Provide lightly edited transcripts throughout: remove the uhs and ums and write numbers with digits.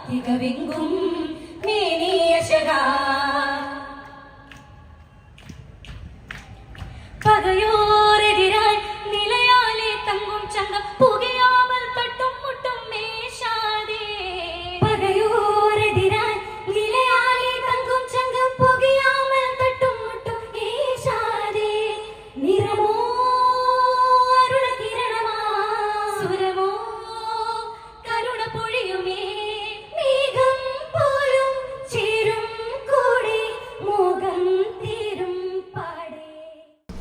തികവിങ്കും മേനിയശകാ പകയോരെതിരായി നിലയാലെ തങ്ങും ചങ്കം പുകയാമൽ തട്ടും മുട്ടും മേശാതെ പകയോരെതിരായി നിലയാലെ തങ്ങും ചങ്കം പുകയാമൽ തട്ടും മുട്ടും മേശാതെ നിറമോ അരുണ കിരണമാ സുരമോ കരുണ പൊഴിയുമേ മേഘം പോലും ചേരും കൂടെ മോഹം തീരും പാടേ.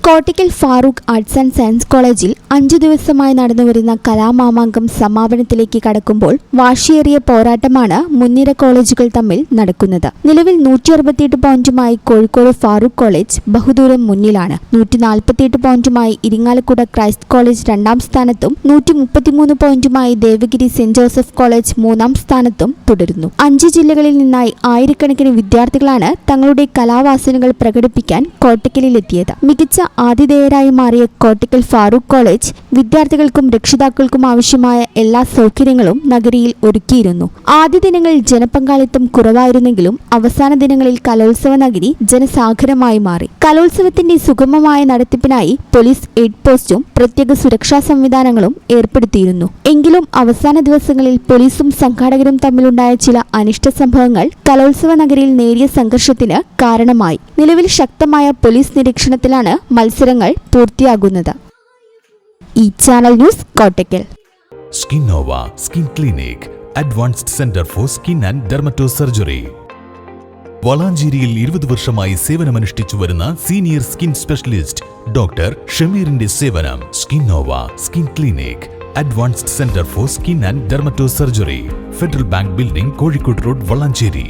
Kottakkal Farook arts and science കോളേജിൽ 5 ദിവസമായി നടന്നുവരുന്ന കലാമാമാങ്കം സമാപനത്തിലേക്ക് കടക്കുമ്പോൾ വാശിയേറിയ പോരാട്ടമാണ് മുൻനിര കോളേജുകൾ തമ്മിൽ നടക്കുന്നത്. നിലവിൽ 168 പോയിന്റുമായി കോഴിക്കോട് ഫാറൂഖ് കോളേജ് ബഹുദൂരം മുന്നിലാണ്. 148 പോയിന്റുമായി ഇരിങ്ങാലക്കുട ക്രൈസ്റ്റ് കോളേജ് 2ാം സ്ഥാനത്തും 133 പോയിന്റുമായി ദേവഗിരി സെന്റ് ജോസഫ് കോളേജ് 3ാം സ്ഥാനത്തും തുടരുന്നു. 5 ജില്ലകളിൽ നിന്നായി ആയിരക്കണക്കിന് വിദ്യാർത്ഥികളാണ് തങ്ങളുടെ കലാവാസനകൾ പ്രകടിപ്പിക്കാൻ കോട്ടയ്ക്കലിലെത്തിയത്. മികച്ച ആതിഥേയരായി മാറിയ കോട്ടയ്ക്കൽ ഫാറൂഖ് കോളേജ് വിദ്യാർത്ഥികൾക്കും രക്ഷിതാക്കൾക്കും ആവശ്യമായ എല്ലാ സൗകര്യങ്ങളും നഗരിയിൽ ഒരുക്കിയിരുന്നു. ആദ്യ ദിനങ്ങളിൽ ജനപങ്കാളിത്തം കുറവായിരുന്നെങ്കിലും അവസാന ദിനങ്ങളിൽ കലോത്സവ നഗരി ജനസാഗരമായി മാറി. കലോത്സവത്തിന്റെ സുഗമമായ നടത്തിപ്പിനായി പോലീസ് എയ്ഡ് പോസ്റ്റും പ്രത്യേക സുരക്ഷാ സംവിധാനങ്ങളും ഏർപ്പെടുത്തിയിരുന്നു. എങ്കിലും അവസാന ദിവസങ്ങളിൽ പോലീസും സംഘാടകരും തമ്മിലുണ്ടായ ചില അനിഷ്ട സംഭവങ്ങൾ കലോത്സവ നഗരിയിൽ നേരിയ സംഘർഷത്തിന് കാരണമായി. നിലവിൽ ശക്തമായ പോലീസ് നിരീക്ഷണത്തിലാണ് മത്സരങ്ങൾ പൂർത്തിയാകുന്നത്. ഈ channel news Kottakkal. Skinnova skin clinic, advanced centre for skin and dermato surgery. വളാഞ്ചേരിയിൽ 20 വർഷമായി സേവനമനുഷ്ഠിച്ചു വരുന്ന സീനിയർ സ്കിൻ സ്പെഷ്യലിസ്റ്റ് ഡോക്ടർ ഷമീറിന്റെ സേവനം. Skinnova skin clinic, advanced centre for skin and dermato surgery, Federal Bank building, Kozhikode road, Valanchery.